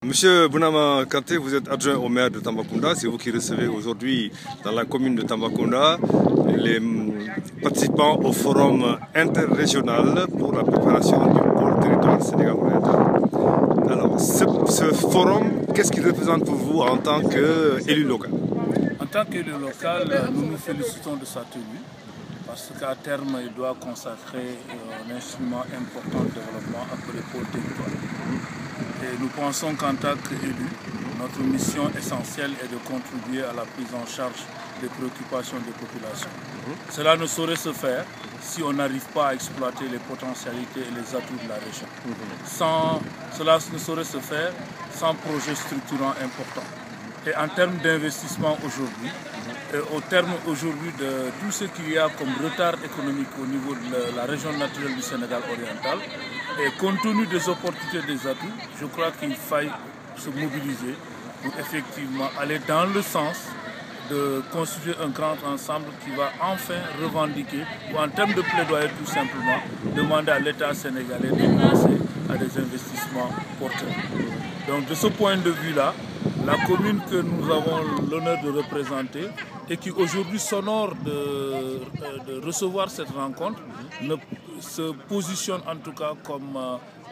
Monsieur Bounama Kanté, vous êtes adjoint au maire de Tambacounda. C'est vous qui recevez aujourd'hui dans la commune de Tambacounda les participants au forum interrégional pour la préparation du pôle territoire Sénégal oriental. Alors, ce forum, qu'est-ce qu'il représente pour vous en tant qu'élu local? En tant qu'élu local, nous nous félicitons de sa tenue parce qu'à terme, il doit consacrer un instrument important de développement appelé pôle territoire. Et nous pensons qu'en tant qu'élus, notre mission essentielle est de contribuer à la prise en charge des préoccupations des populations. Cela ne saurait se faire si on n'arrive pas à exploiter les potentialités et les atouts de la région. Cela ne saurait se faire sans projet structurant important. Et en termes d'investissement aujourd'hui, au terme aujourd'hui de tout ce qu'il y a comme retard économique au niveau de la région naturelle du Sénégal oriental, et compte tenu des opportunités et des atouts, je crois qu'il faille se mobiliser pour effectivement aller dans le sens de constituer un grand ensemble qui va enfin revendiquer, ou en termes de plaidoyer tout simplement, demander à l'État sénégalais de lancer à des investissements porteurs. Donc de ce point de vue-là, la commune que nous avons l'honneur de représenter et qui aujourd'hui s'honore de recevoir cette rencontre se positionne en tout cas comme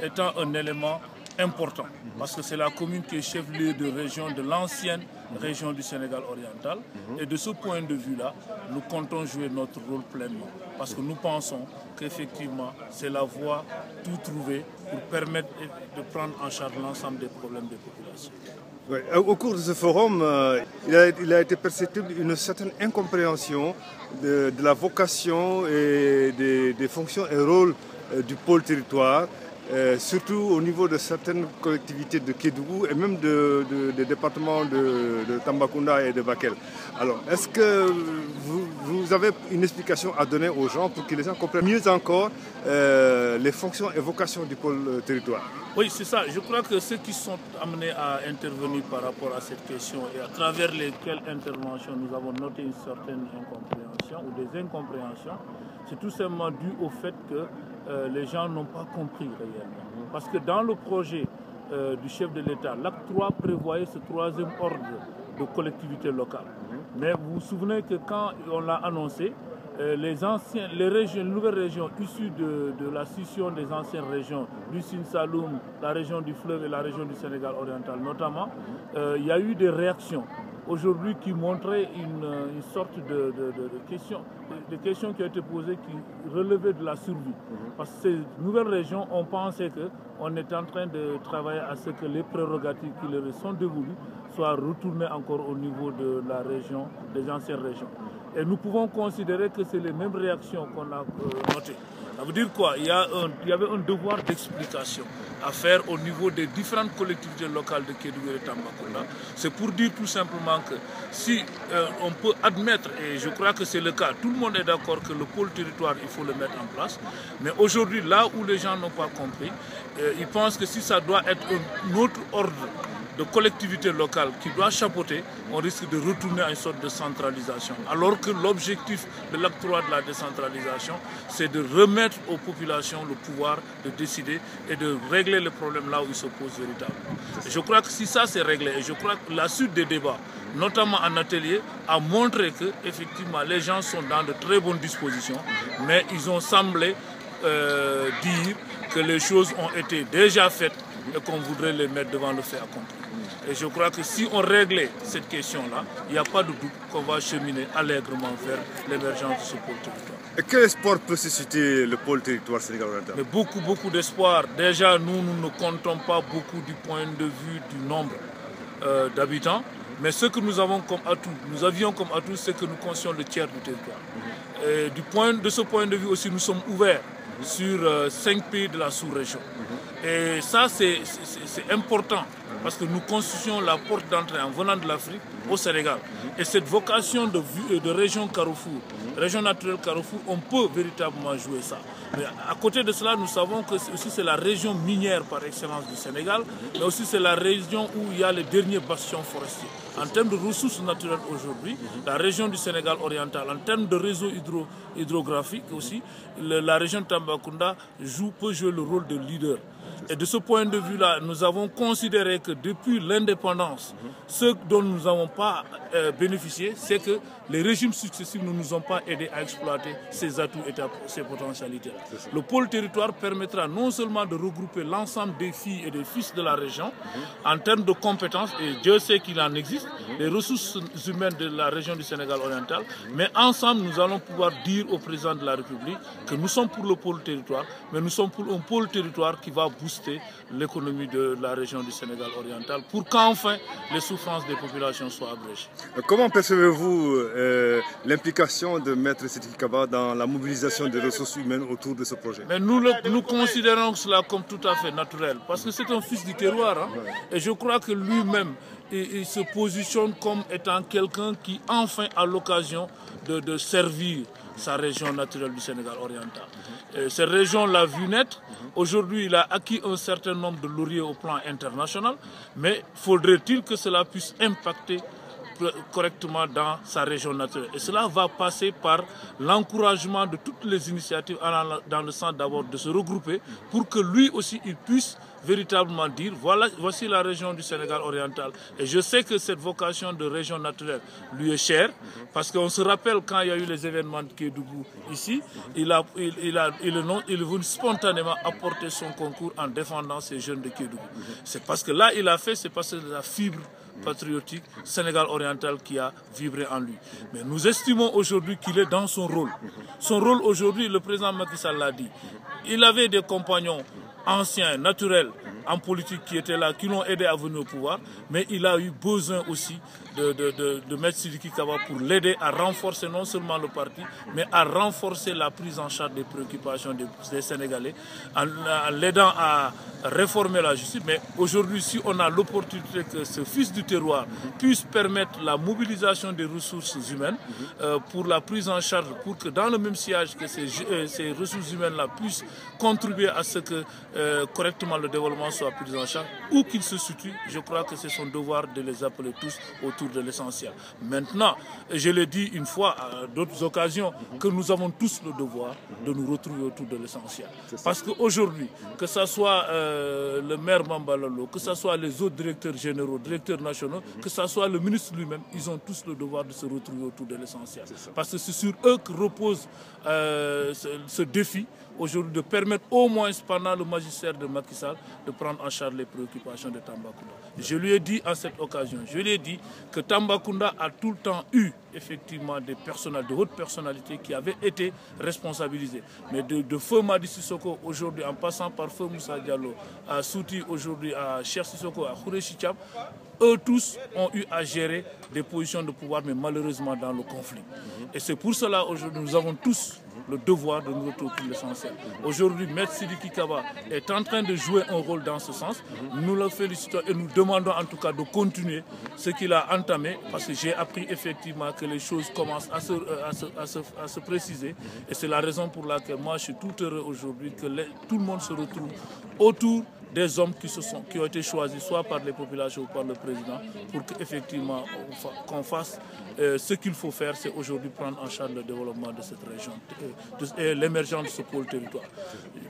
étant un élément important. Parce que c'est la commune qui est chef-lieu de région de l'ancienne région du Sénégal oriental. Et de ce point de vue-là, nous comptons jouer notre rôle pleinement. Parce que nous pensons qu'effectivement, c'est la voie tout trouvée pour permettre de prendre en charge l'ensemble des problèmes des populations. Oui. Au cours de ce forum, il a été perceptible une certaine incompréhension de la vocation et des fonctions et rôles du pôle territoire, surtout au niveau de certaines collectivités de Kédougou et même des départements de Tambacounda et de Bakel. Alors, est-ce que vous avez une explication à donner aux gens pour que les gens comprennent mieux encore les fonctions et vocations du pôle territoire? Oui, c'est ça. Je crois que ceux qui sont amenés à intervenir par rapport à cette question et à travers lesquelles interventions nous avons noté une certaine incompréhension ou des incompréhensions, c'est tout simplement dû au fait que les gens n'ont pas compris réellement. Parce que dans le projet du chef de l'État, l'acte 3 prévoyait ce troisième ordre de collectivité locale. Mais vous vous souvenez que quand on l'a annoncé, les nouvelles régions issues de la scission des anciennes régions, du Sine Saloum, la région du Fleuve et la région du Sénégal oriental notamment, il y a eu des réactions aujourd'hui qui montraient une sorte de questions qui ont été posées qui relevaient de la survie. Parce que ces nouvelles régions ont pensé qu'on est en train de travailler à ce que les prérogatives qui leur sont dévolues soient retournées encore au niveau de la région, des anciennes régions. Et nous pouvons considérer que c'est les mêmes réactions qu'on a notées. Ça veut dire quoi? Il y avait un devoir d'explication à faire au niveau des différentes collectivités locales de Kédougou et Tambacounda. C'est pour dire tout simplement que si on peut admettre, et je crois que c'est le cas, tout le monde est d'accord que le pôle territoire, il faut le mettre en place. Mais aujourd'hui, là où les gens n'ont pas compris, ils pensent que si ça doit être un autre ordre de collectivité locale qui doit chapeauter, on risque de retourner à une sorte de centralisation. Alors que l'objectif de l'acte 3 de la décentralisation, c'est de remettre aux populations le pouvoir de décider et de régler les problèmes là où ils se posent véritablement. Je crois que si ça c'est réglé, et je crois que la suite des débats, notamment en atelier, a montré que effectivement les gens sont dans de très bonnes dispositions, mais ils ont semblé dire que les choses ont été déjà faites et qu'on voudrait les mettre devant le fait accompli. Et je crois que si on réglait cette question-là, il n'y a pas de doute qu'on va cheminer allègrement vers l'émergence de ce pôle territoire. Et quel espoir peut susciter le pôle territoire sénégal oriental? Mais beaucoup d'espoir. Déjà, nous ne comptons pas beaucoup du point de vue du nombre d'habitants, mais ce que nous avons comme atout, c'est que nous conscions le tiers du territoire. Et de ce point de vue aussi, nous sommes ouverts sur 5 pays de la sous-région. Et ça, c'est important parce que nous constituons la porte d'entrée en venant de l'Afrique au Sénégal. Et cette vocation de région carrefour région naturelle Carrefour, on peut véritablement jouer ça. Mais à côté de cela, nous savons que c'est la région minière par excellence du Sénégal, mais aussi c'est la région où il y a les derniers bastions forestiers. En termes de ressources naturelles aujourd'hui, la région du Sénégal oriental, en termes de réseau hydrographique aussi, la région de Tambacounda peut jouer le rôle de leader. Et de ce point de vue-là, nous avons considéré que depuis l'indépendance, ce dont nous n'avons pas bénéficié, c'est que les régimes successifs ne nous ont pas aidés à exploiter ces atouts et ces potentialités. Le pôle territoire permettra non seulement de regrouper l'ensemble des filles et des fils de la région en termes de compétences, et Dieu sait qu'il en existe, les ressources humaines de la région du Sénégal oriental, mais ensemble nous allons pouvoir dire au président de la République que nous sommes pour le pôle territoire, mais nous sommes pour un pôle territoire qui va booster l'économie de la région du Sénégal oriental pour qu'enfin les souffrances des populations soient abrégées. Comment percevez-vous l'implication de Maître Sidiki Kaba dans la mobilisation des ressources humaines autour de ce projet? Mais nous considérons cela comme tout à fait naturel, parce que c'est un fils du terroir. Hein, et je crois que lui-même, il se positionne comme étant quelqu'un qui enfin a l'occasion de servir sa région naturelle du Sénégal oriental. Cette région l'a vu naître. Aujourd'hui, il a acquis un certain nombre de lauriers au plan international, mais faudrait-il que cela puisse impacter correctement dans sa région naturelle. Et cela va passer par l'encouragement de toutes les initiatives dans le sens d'abord de se regrouper pour que lui aussi il puisse véritablement dire voici la région du Sénégal oriental. Et je sais que cette vocation de région naturelle lui est chère parce qu'on se rappelle quand il y a eu les événements de Kédougou ici, il est venu spontanément apporter son concours en défendant ces jeunes de Kédougou. C'est parce que là il a fait, c'est parce que la fibre patriotique Sénégal oriental qui a vibré en lui. Mais nous estimons aujourd'hui qu'il est dans son rôle. Son rôle aujourd'hui, le président Macky Sall l'a dit, il avait des compagnons anciens, naturels, en politique qui étaient là, qui l'ont aidé à venir au pouvoir, mais il a eu besoin aussi de mettre Sidiki Kaba pour l'aider à renforcer non seulement le parti, mais à renforcer la prise en charge des préoccupations des Sénégalais, en l'aidant à réformer la justice. Mais aujourd'hui, si on a l'opportunité que ce fils du terroir puisse permettre la mobilisation des ressources humaines pour la prise en charge, pour que dans le même sillage que ces ressources humaines-là puissent contribuer à ce que correctement le développement soit pris en charge, où qu'il se situe, je crois que c'est son devoir de les appeler tous autour de l'essentiel. Maintenant, je l'ai dit une fois à d'autres occasions, que nous avons tous le devoir de nous retrouver autour de l'essentiel. Parce qu'aujourd'hui, que ce soit le maire Mambalolo, que ce soit les autres directeurs généraux, directeurs nationaux, que ce soit le ministre lui-même, ils ont tous le devoir de se retrouver autour de l'essentiel. Parce que c'est sur eux que repose ce défi aujourd'hui de permettre au moins pendant le magistère de Macky Sall de prendre en charge les préoccupations de Tambacounda. Je lui ai dit à cette occasion, je lui ai dit que Tambacounda a tout le temps eu effectivement des de hautes personnalités qui avaient été responsabilisées. Mais de feu Madi Sissoko aujourd'hui, en passant par feu Moussa Diallo, à Souti aujourd'hui, à Cheikh Sissoko, à Khoureyssi Thiam, eux tous ont eu à gérer des positions de pouvoir, mais malheureusement dans le conflit. Et c'est pour cela aujourd'hui nous avons tous le devoir de nous retrouver pour l'essentiel. Aujourd'hui, Maître Sidiki Kaba est en train de jouer un rôle dans ce sens. Nous le félicitons et nous demandons en tout cas de continuer ce qu'il a entamé, parce que j'ai appris effectivement que les choses commencent à se préciser. Et c'est la raison pour laquelle moi je suis tout heureux aujourd'hui que tout le monde se retrouve autour des hommes qui ont été choisis soit par les populations ou par le président pour qu'effectivement qu'on fasse ce qu'il faut faire, c'est aujourd'hui prendre en charge le développement de cette région et l'émergence de ce pôle territoire.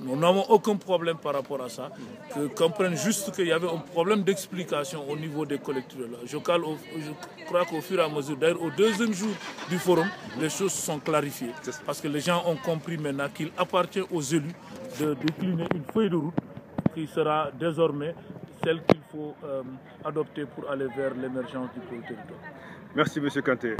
Nous n'avons aucun problème par rapport à ça, que comprennent juste qu'il y avait un problème d'explication au niveau des collectivités. Je crois qu'au fur et à mesure, d'ailleurs au deuxième jour du forum, les choses sont clarifiées parce que les gens ont compris maintenant qu'il appartient aux élus de décliner une feuille de route qui sera désormais celle qu'il faut adopter pour aller vers l'émergence du pôle territoire. Merci M. Kanté.